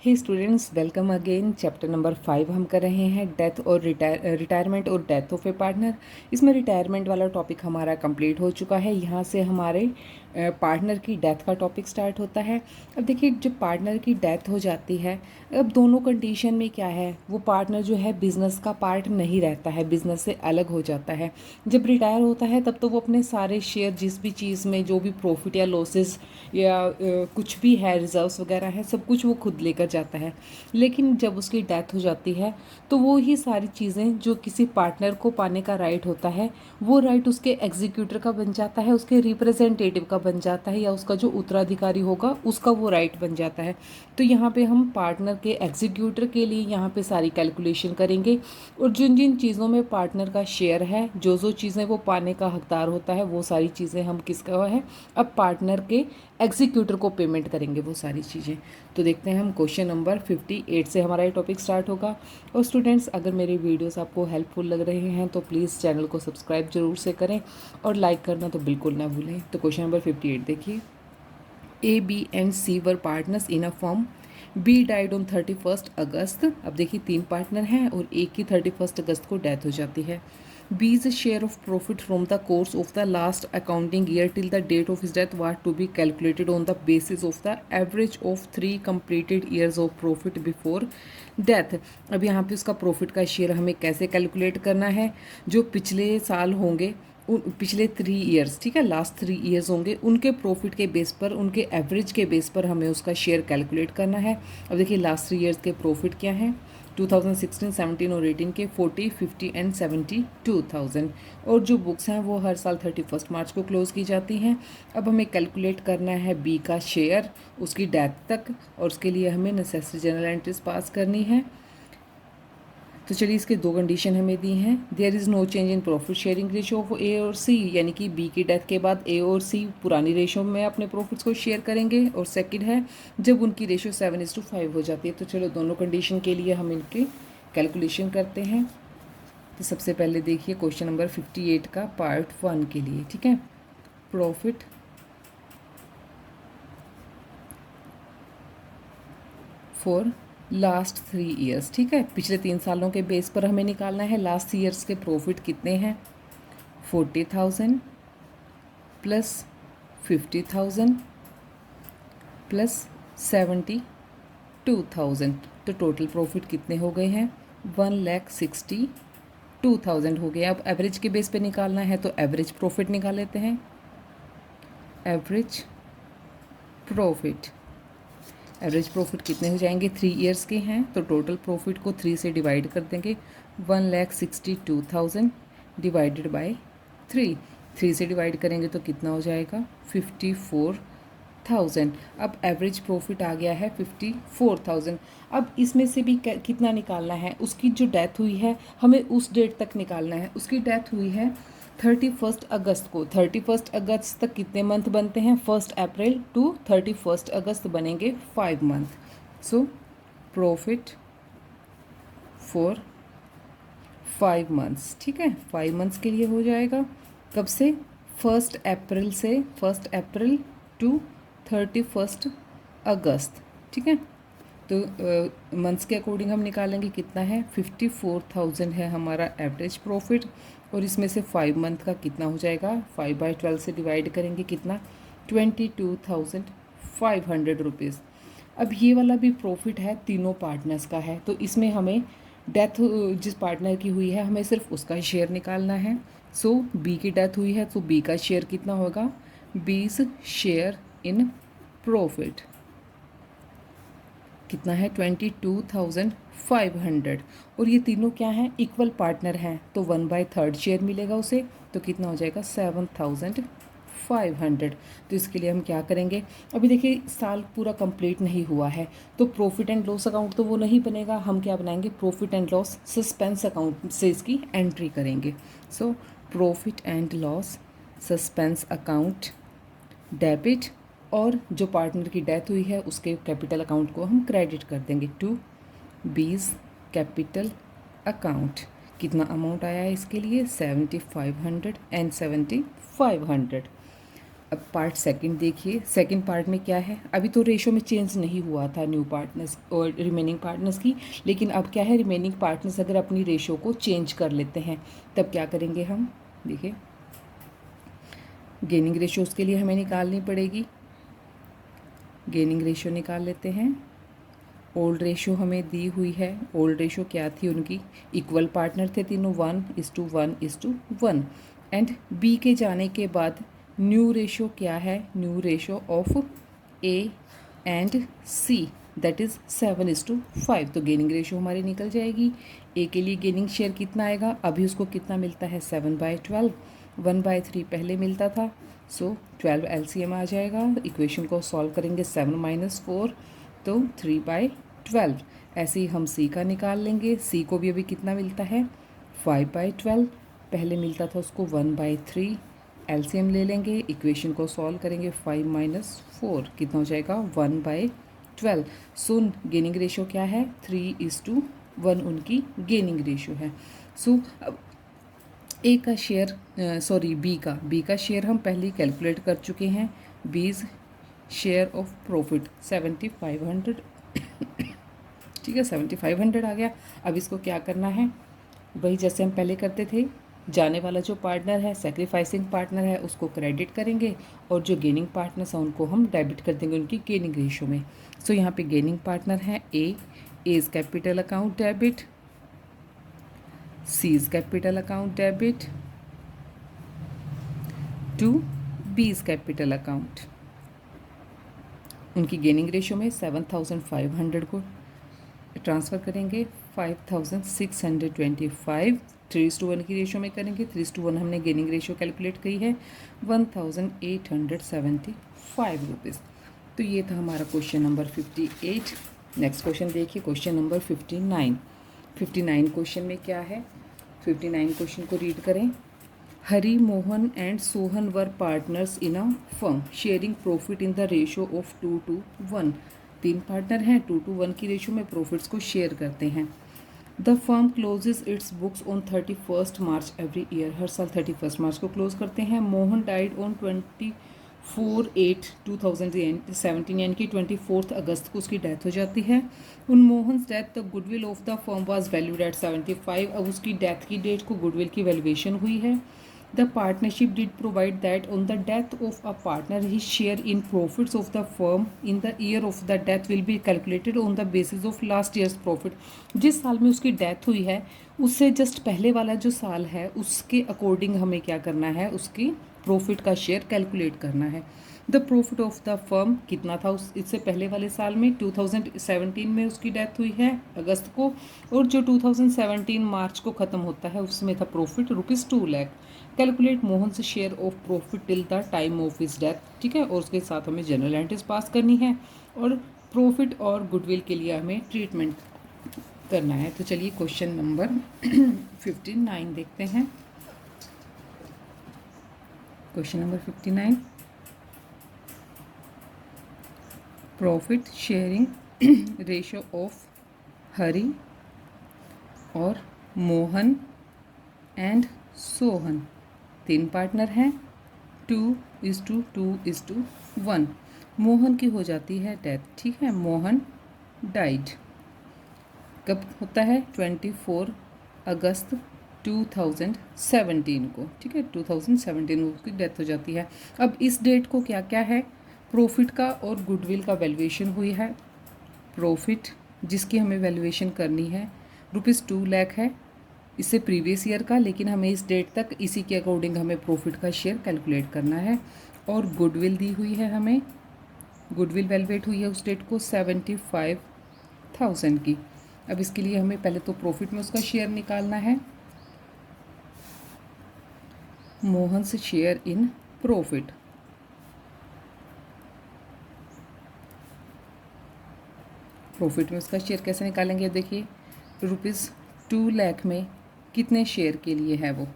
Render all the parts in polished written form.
हे students, welcome again. Chapter number 5 हम कर रहे हैं, डेथ और रिटायरमेंट और डेथ ऑफ ए पार्टनर। इसमें रिटायरमेंट वाला टॉपिक हमारा कंप्लीट हो चुका है। यहाँ से हमारे पार्टनर की डेथ का टॉपिक स्टार्ट होता है। अब देखिए, जब पार्टनर की डेथ हो जाती है, अब दोनों कंडीशन में क्या है, वो पार्टनर जो है बिज़नेस का पार्ट नहीं रहता है, बिज़नेस से अलग हो जाता है। जब रिटायर होता है तब तो वो अपने सारे शेयर, जिस भी चीज़ में जो भी प्रॉफिट या लॉसेस या कुछ भी है, रिजर्व्स वगैरह है, सब कुछ वो खुद लेकर जाता है। लेकिन जब उसकी डेथ हो जाती है तो वो ही सारी चीज़ें जो किसी पार्टनर को पाने का राइट होता है, वो राइट उसके एग्जीक्यूटर का बन जाता है, उसके रिप्रेजेंटेटिव का बन जाता है, या उसका जो उत्तराधिकारी होगा उसका वो राइट बन जाता है। तो यहाँ पे हम पार्टनर के एग्जीक्यूटर के लिए यहाँ पे सारी कैलकुलेशन करेंगे, और जिन जिन चीज़ों में पार्टनर का शेयर है, जो जो चीज़ें वो पाने का हकदार होता है, वो सारी चीज़ें हम किसका है, अब पार्टनर के एग्जीक्यूटर को पेमेंट करेंगे वो सारी चीज़ें। तो देखते हैं हम क्वेश्चन नंबर 58 से हमारा ये टॉपिक स्टार्ट होगा। और स्टूडेंट्स, अगर मेरी वीडियोस आपको हेल्पफुल लग रहे हैं तो प्लीज़ चैनल को सब्सक्राइब जरूर से करें, और लाइक करना तो बिल्कुल ना भूलें। तो क्वेश्चन नंबर 58 देखिए। A, B and C were partners in a firm. B died on 31 August. अब देखिए, 3 पार्टनर हैं और एक की 31 अगस्त को डेथ हो जाती है। B's share of profit from the course of the last accounting year till the date of his death was to be calculated on the basis of the average of 3 completed years of profit before death। अब यहाँ पे उसका profit का share हमें कैसे calculate करना है, जो पिछले साल होंगे, उन पिछले 3 ईयर्स, ठीक है, लास्ट 3 ईयर्स होंगे, उनके प्रॉफिट के बेस पर, उनके एवरेज के बेस पर हमें उसका शेयर कैलकुलेट करना है। अब देखिए, लास्ट 3 ईयर्स के प्रॉफिट क्या हैं, 2016, 17 और 18 के 40, 50 एंड 72,000। और जो बुक्स हैं वो हर साल 31 मार्च को क्लोज़ की जाती हैं। अब हमें कैलकुलेट करना है बी का शेयर उसकी डेथ तक, और उसके लिए हमें नेसेसरी जनरल एंट्रीज पास करनी है। तो चलिए, इसके 2 कंडीशन हमें दी हैं। There is no change in profit sharing ratio of A और सी, यानी कि बी की डेथ के बाद ए और सी पुरानी रेशियो में अपने प्रॉफिट्स को शेयर करेंगे। और सेकंड है, जब उनकी रेशियो 7:5 हो जाती है। तो चलो, दोनों कंडीशन के लिए हम इनकी कैलकुलेशन करते हैं। तो सबसे पहले देखिए क्वेश्चन नंबर 58 का पार्ट 1 के लिए, ठीक है। प्रॉफिट फॉर लास्ट 3 ईयर्स, ठीक है, पिछले 3 सालों के बेस पर हमें निकालना है लास्ट ईयर्स के प्रॉफिट कितने हैं। 40,000 प्लस 50,000 प्लस 72,000। तो टोटल प्रॉफिट कितने हो गए हैं, 1,62,000 हो गए। अब एवरेज के बेस पे निकालना है, तो एवरेज प्रॉफिट निकाल लेते हैं। एवरेज प्रॉफिट, एवरेज प्रॉफिट कितने हो जाएंगे, 3 ईयर्स के हैं, तो टोटल प्रॉफिट को 3 से डिवाइड कर देंगे। 1,62,000 डिवाइडेड बाय 3 से डिवाइड करेंगे तो कितना हो जाएगा, 54,000। अब एवरेज प्रॉफिट आ गया है 54,000। अब इसमें से भी कितना निकालना है, उसकी जो डेथ हुई है हमें उस डेट तक निकालना है। उसकी डेथ हुई है 31 अगस्त को। 31 अगस्त तक कितने मंथ बनते हैं, 1 अप्रैल टू 31 अगस्त बनेंगे 5 month. So profit for 5 months, ठीक है, 5 मंथ्स के लिए हो जाएगा। कब से, 1 अप्रैल से, 1 अप्रैल टू 31 अगस्त, ठीक है। तो मंथ्स के अकॉर्डिंग हम निकालेंगे, कितना है, 54,000 है हमारा एवरेज प्रॉफिट। और इसमें से 5 मंथ का कितना हो जाएगा, 5/12 से डिवाइड करेंगे, कितना, 22,500 रुपीज़। अब ये वाला भी प्रॉफिट है, तीनों पार्टनर्स का है, तो इसमें हमें डेथ जिस पार्टनर की हुई है हमें सिर्फ उसका शेयर निकालना है। सो बी की डेथ हुई है तो बी का शेयर कितना होगा, 20 शेयर इन प्रॉफिट, कितना है, 22,500। और ये तीनों क्या हैं, इक्वल पार्टनर हैं, तो 1/3 शेयर मिलेगा उसे, तो कितना हो जाएगा, 7,500। तो इसके लिए हम क्या करेंगे, अभी देखिए साल पूरा कंप्लीट नहीं हुआ है, तो प्रॉफिट एंड लॉस अकाउंट तो वो नहीं बनेगा, हम क्या बनाएंगे, profit and loss suspense account से इसकी एंट्री करेंगे। So profit and loss suspense account debit, और जो पार्टनर की डेथ हुई है उसके कैपिटल अकाउंट को हम क्रेडिट कर देंगे टू बीज कैपिटल अकाउंट। कितना अमाउंट आया है इसके लिए, 7,500 एंड 7,500। अब पार्ट सेकंड देखिए, सेकंड पार्ट में क्या है, अभी तो रेशो में चेंज नहीं हुआ था न्यू पार्टनर्स और रिमेनिंग पार्टनर्स की, लेकिन अब क्या है, रिमेनिंग पार्टनर्स अगर अपनी रेशो को चेंज कर लेते हैं तब क्या करेंगे हम, देखिए गेनिंग रेशो उसके लिए हमें निकालनी पड़ेगी। गेनिंग रेशो निकाल लेते हैं। ओल्ड रेशो हमें दी हुई है, ओल्ड रेशो क्या थी उनकी, इक्वल पार्टनर थे तीनों, 1:1:1 एंड बी के जाने के बाद न्यू रेशो क्या है, new ratio of A and see that is 7:5। तो गेनिंग रेशो हमारी निकल जाएगी। ए के लिए गेनिंग शेयर कितना आएगा, अभी उसको कितना मिलता है 7/12, 1/3 पहले मिलता था, सो 12 एलसीएम आ जाएगा। इक्वेशन को सॉल्व करेंगे, 7 - 4 तो 3/12। ऐसे ही हम सी का निकाल लेंगे। सी को भी अभी कितना मिलता है 5/12, पहले मिलता था उसको 1/3। एलसीएम ले लेंगे, इक्वेशन को सॉल्व करेंगे, 5 - 4 कितना हो जाएगा 1/12। सो गेनिंग रेशो क्या है 3:1 उनकी गेनिंग रेशो है। सो अब ए का शेयर बी का शेयर हम पहले ही कैलकुलेट कर चुके हैं। बीज शेयर ऑफ प्रॉफिट 7500, ठीक है 7500 आ गया। अब इसको क्या करना है, वही जैसे हम पहले करते थे, जाने वाला जो पार्टनर है, सेक्रीफाइसिंग पार्टनर है, उसको क्रेडिट करेंगे और जो गेनिंग पार्टनर्स हैं उनको हम डेबिट कर देंगे उनकी गेनिंग रेशो में। सो यहाँ पे गेनिंग पार्टनर है A is capital account debit, C is capital account debit to B is capital account. उनकी गेनिंग रेशो में 7500 को ट्रांसफ़र करेंगे 5625, 3:1 की रेशो में करेंगे। 3:1 हमने गेनिंग रेशो कैलकुलेट की है 1875 रुपीज़। तो ये था हमारा क्वेश्चन नंबर 58। नेक्स्ट क्वेश्चन देखिए, क्वेश्चन नंबर 59। 59 क्वेश्चन में क्या है, 59 क्वेश्चन को रीड करें। Hari, Mohan and Sohan were partners in a firm sharing profit in the ratio of 2:1। तीन पार्टनर हैं, 2:1 की रेशो में प्रॉफिट्स को शेयर करते हैं। The firm closes its books on 31 March every year. हर साल 31 मार्च को क्लोज करते हैं। मोहन डाइड ऑन 24/8/2017, यानी कि 24 अगस्त को उसकी डेथ हो जाती है। उन Mohan death the goodwill of the firm was valued at 75। अब उसकी डेथ की डेट को गुडविल की वैल्यूएशन हुई है। The partnership did provide that on the death of a partner, his share in profits of the firm in the year of the death will be calculated on the basis of last year's profit। जिस साल में उसकी death हुई है उससे just पहले वाला जो साल है उसके अकॉर्डिंग हमें क्या करना है, उसकी प्रॉफिट का शेयर कैलकुलेट करना है। The profit of the firm कितना था उस इससे पहले वाले साल में, 2017 में उसकी डेथ हुई है अगस्त को, और जो 2017 मार्च को ख़त्म होता है उसमें था प्रॉफिट ₹2 लाख। कैलकुलेट मोहन से share of profit till the time of his death, ठीक है, और उसके साथ हमें जनरल एंट्रीज पास करनी है और प्रॉफिट और गुडविल के लिए हमें ट्रीटमेंट करना है। तो चलिए क्वेश्चन नंबर 59 देखते हैं। Question number 59, profit sharing ratio of Hari और मोहन एंड सोहन। तीन पार्टनर हैं, 2:2:1। मोहन की हो जाती है डेथ, ठीक है, मोहन डाइड कब होता है 24 अगस्त 2017 को, ठीक है, 2017 में उसकी डेथ हो जाती है। अब इस डेट को क्या क्या है, प्रॉफिट का और गुडविल का वैल्यूएशन हुई है। प्रॉफिट जिसकी हमें वैल्यूएशन करनी है ₹2 लाख है, इससे प्रीवियस ईयर का, लेकिन हमें इस डेट तक इसी के अकॉर्डिंग हमें प्रॉफिट का शेयर कैलकुलेट करना है। और गुडविल दी हुई है हमें, गुडविल वैल्यूएट हुई है उस डेट को 75,000 की। अब इसके लिए हमें पहले तो प्रॉफिट में उसका शेयर निकालना है। मोहन से शेयर इन प्रॉफिट, प्रॉफिट में उसका शेयर कैसे निकालेंगे, देखिए ₹2 लाख में कितने शेयर के लिए है वो,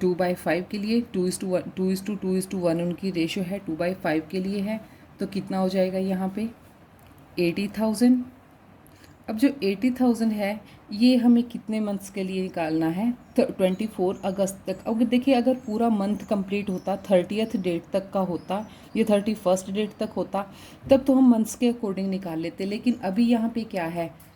2/5 के लिए, 2:1 उनकी रेशो है, 2/5 के लिए है, तो कितना हो जाएगा यहाँ पे 80,000 अब जो 80,000 है ये हमें कितने मंथ्स के लिए निकालना है? 24 अगस्त तक। अब देखिए अगर पूरा मंथ कंप्लीट होता, 30th डेट तक का होता या 31st डेट तक होता, तब तो हम मंथ्स के अकॉर्डिंग निकाल लेते। लेकिन अभी यहाँ पे क्या है,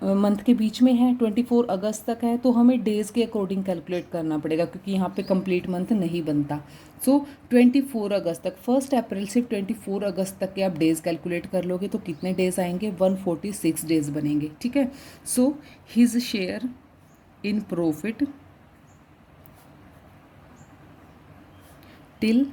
मंथ के बीच में है, 24 अगस्त तक है, तो हमें डेज़ के अकॉर्डिंग कैलकुलेट करना पड़ेगा क्योंकि यहाँ पे कंप्लीट मंथ नहीं बनता। सो 24 अगस्त तक, 1 अप्रैल से 24 अगस्त तक के आप डेज़ कैलकुलेट कर लोगे तो कितने डेज़ आएंगे? 146 डेज़ बनेंगे। ठीक है। So his share in profit till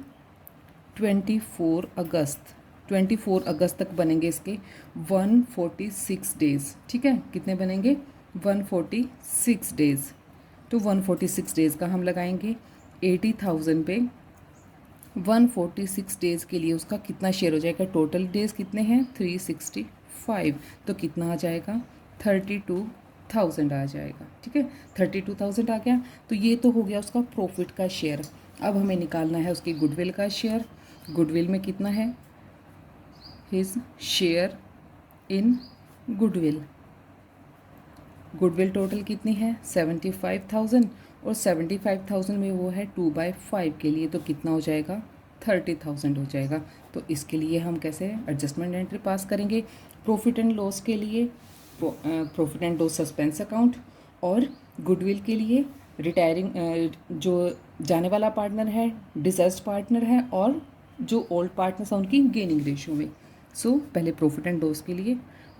24 अगस्त, 24 अगस्त तक बनेंगे इसके 146 डेज़। ठीक है, कितने बनेंगे? 146 डेज़। तो 146 डेज़ का हम लगाएंगे 80,000 पे। 146 डेज़ के लिए उसका कितना शेयर हो जाएगा? टोटल डेज़ कितने हैं? 365। तो कितना आ जाएगा? 32,000 आ जाएगा। ठीक है, 32,000 आ गया। तो ये तो हो गया उसका प्रॉफिट का शेयर। अब हमें निकालना है उसकी गुडविल का शेयर। गुडविल में कितना है? His share in goodwill. Goodwill total कितनी है? 75,000, और 75,000 में वो है 2/5 के लिए, तो कितना हो जाएगा? 30,000 हो जाएगा। तो इसके लिए हम कैसे एडजस्टमेंट एंट्री पास करेंगे? प्रॉफिट एंड लॉस के लिए profit and loss suspense account, और गुडविल के लिए रिटायरिंग जो जाने वाला पार्टनर है, डिसेस्ड पार्टनर है, और जो ओल्ड पार्टनर्स हैं उनकी गेनिंग रेशियो में। सो पहले प्रॉफिट एंड लॉस के लिए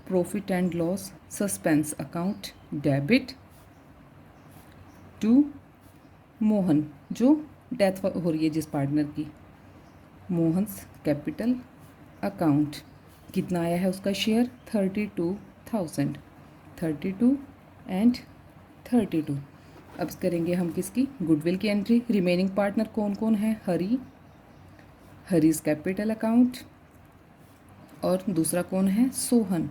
profit and loss suspense account debit to Mohan, जो डेथ हो रही है जिस पार्टनर की, मोहन्स कैपिटल अकाउंट। कितना आया है उसका शेयर? 32,000, 32 एंड 32। अब करेंगे हम किसकी? गुडविल की एंट्री। रिमेनिंग पार्टनर कौन कौन है? हरी, हरीज कैपिटल अकाउंट, और दूसरा कौन है? सोहन।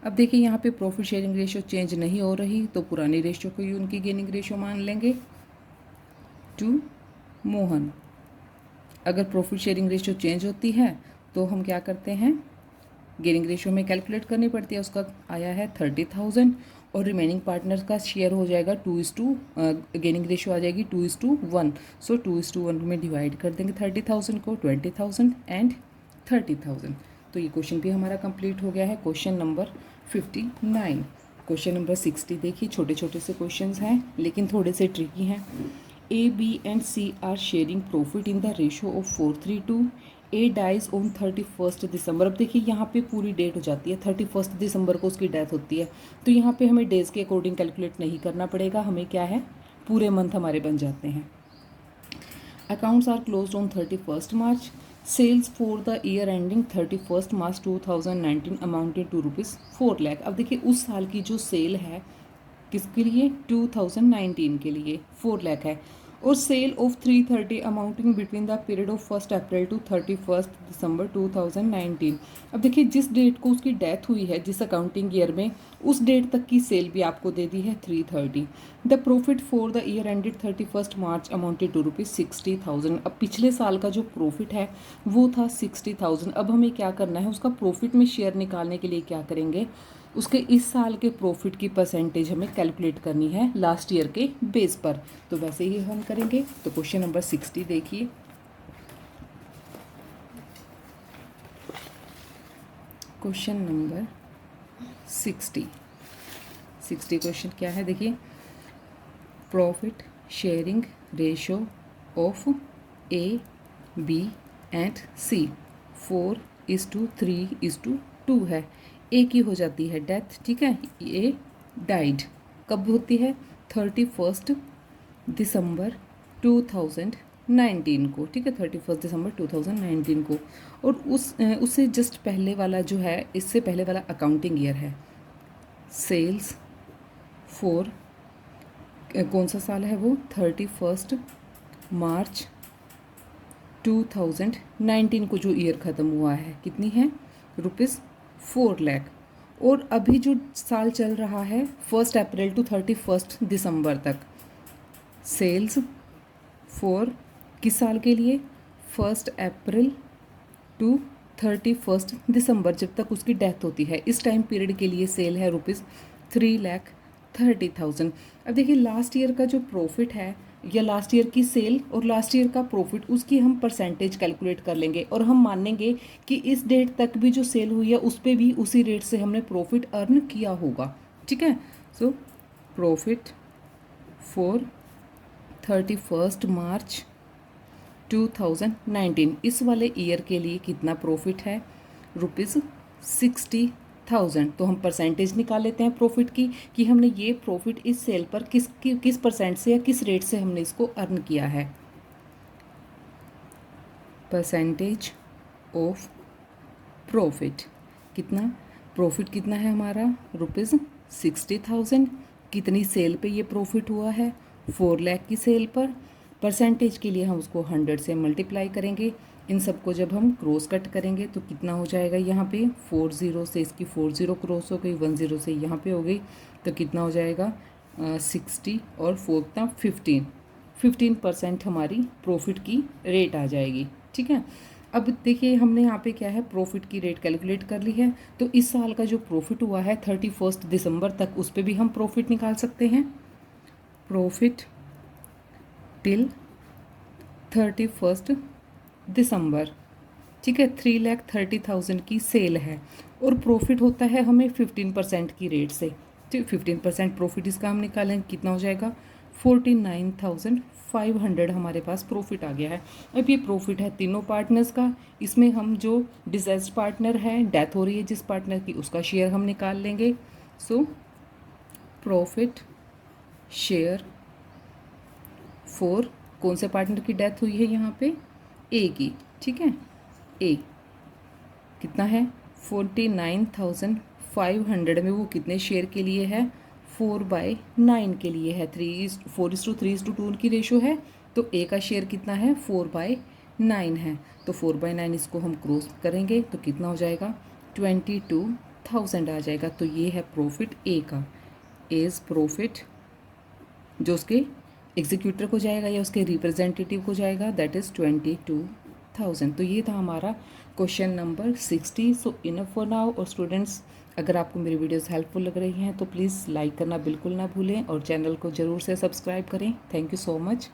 अब देखिए यहाँ पे प्रॉफिट शेयरिंग रेशियो चेंज नहीं हो रही, तो पुरानी रेशियो को ही उनकी गेनिंग रेशियो मान लेंगे टू मोहन। अगर प्रॉफिट शेयरिंग रेशियो चेंज होती है तो हम क्या करते हैं? गेनिंग रेशियो में कैलकुलेट करनी पड़ती है। उसका आया है 30,000, और रिमेनिंग पार्टनर का शेयर हो जाएगा 2:, गेनिंग रेशियो आ जाएगी 2:1। सो 2:1 में डिवाइड कर देंगे 30,000 को, 20,000 एंड 30,000। तो ये क्वेश्चन भी हमारा कंप्लीट हो गया है, क्वेश्चन नंबर 59। क्वेश्चन नंबर 60 देखिए, छोटे छोटे से क्वेश्चंस हैं लेकिन थोड़े से ट्रिकी हैं। A, B and C are sharing profit in the ratio of 4:3. A dies on 31st दिसंबर। अब देखिए यहाँ पे पूरी डेट हो जाती है, 31st दिसंबर को उसकी डेथ होती है। तो यहाँ पे हमें डेज के अकॉर्डिंग कैलकुलेट नहीं करना पड़ेगा, हमें क्या है, पूरे मंथ हमारे बन जाते हैं। Accounts are closed on 31st March. Sales for the year ending 31st March 2019 amounted to ₹4 lakh. अब देखिए उस साल की जो सेल है किसके लिए? 2019 के लिए 4 लाख है। और sale of 330 amounting between the period of 1 April to 31 December 2019। अब देखिए जिस डेट को उसकी डेथ हुई है जिस अकाउंटिंग ईयर में, उस डेट तक की सेल भी आपको दे दी है 330। The profit for the year ended 31 March amounted to ₹60,000। अब पिछले साल का जो प्रॉफिट है वो था 60,000। अब हमें क्या करना है, उसका प्रॉफिट में शेयर निकालने के लिए क्या करेंगे, उसके इस साल के प्रॉफिट की परसेंटेज हमें कैलकुलेट करनी है लास्ट ईयर के बेस पर। तो वैसे ही हम करेंगे। तो क्वेश्चन नंबर 60 देखिए। क्वेश्चन नंबर 60 क्वेश्चन क्या है देखिए। Profit sharing ratio of A, B and C 4:3:2 है। ए की हो जाती है डेथ, ठीक है, ए डाइड कब होती है? 31 दिसंबर 2019 को, ठीक है, 31 दिसंबर 2019 को। और उससे जस्ट पहले वाला जो है, इससे पहले वाला अकाउंटिंग ईयर है। सेल्स फॉर कौन सा साल है वो? 31 मार्च 2019 को जो ईयर ख़त्म हुआ है, कितनी है? ₹4 लाख। और अभी जो साल चल रहा है 1 अप्रैल टू 31 दिसंबर तक, सेल्स फॉर किस साल के लिए? 1 अप्रैल टू 31 दिसंबर जब तक उसकी डेथ होती है, इस टाइम पीरियड के लिए सेल है ₹3,30,000। अब देखिए लास्ट ईयर का जो प्रॉफिट है या लास्ट ईयर की सेल और लास्ट ईयर का प्रॉफिट, उसकी हम परसेंटेज कैलकुलेट कर लेंगे और हम मानेंगे कि इस डेट तक भी जो सेल हुई है उस पर भी उसी रेट से हमने प्रॉफिट अर्न किया होगा। ठीक है, सो प्रॉफिट फॉर 31 मार्च 2019, इस वाले ईयर के लिए कितना प्रॉफिट है, ₹60,000। तो हम परसेंटेज निकाल लेते हैं प्रॉफिट की कि हमने ये प्रॉफिट इस सेल पर किस परसेंट से या किस रेट से हमने इसको अर्न किया है। परसेंटेज ऑफ प्रॉफिट, कितना प्रॉफिट कितना है हमारा, ₹60,000। कितनी सेल पे ये प्रॉफिट हुआ है, 4 लाख की सेल पर। परसेंटेज के लिए हम उसको 100 से मल्टीप्लाई करेंगे। इन सबको जब हम क्रॉस कट करेंगे तो कितना हो जाएगा, यहाँ पे 40 से इसकी 40 क्रॉस हो गई, 10 से यहाँ पे हो गई, तो कितना हो जाएगा 60 और 4 कितना 15% हमारी प्रॉफिट की रेट आ जाएगी। ठीक है, अब देखिए हमने यहाँ पे क्या है, प्रॉफिट की रेट कैलकुलेट कर ली है। तो इस साल का जो प्रॉफिट हुआ है 31 दिसंबर तक, उस पर भी हम प्रॉफिट निकाल सकते हैं। प्रॉफिट टिल 31 दिसंबर, ठीक है, 3,30,000 की सेल है और प्रॉफिट होता है हमें 15% की रेट से। ठीक, 15% प्रॉफिट इसका हम निकालेंगे, कितना हो जाएगा 49,500 हमारे पास प्रॉफिट आ गया है। अब ये प्रॉफिट है तीनों पार्टनर्स का, इसमें हम जो डिसेस्ड पार्टनर है, डेथ हो रही है जिस पार्टनर की, उसका शेयर हम निकाल लेंगे। सो प्रॉफिट शेयर फॉर, कौन से पार्टनर की डेथ हुई है यहाँ पे, ए की। ठीक है, ए कितना है 49,500 में वो कितने शेयर के लिए है, 4/9 के लिए है। 4:3:2 उनकी रेशो है, तो ए का शेयर कितना है 4/9 है। तो 4/9 इसको हम क्रॉस करेंगे तो कितना हो जाएगा 22,000 आ जाएगा। तो ये है प्रॉफिट ए का, एज प्रॉफिट जो उसके एग्जीक्यूटर को जाएगा या उसके रिप्रेजेंटेटिव को जाएगा, दैट इज़ 22,000। तो ये था हमारा question number 60। So enough for now. और स्टूडेंट्स, अगर आपको मेरी वीडियोस हेल्पफुल लग रही हैं तो प्लीज़ लाइक करना बिल्कुल ना भूलें और चैनल को ज़रूर से सब्सक्राइब करें। Thank you so much.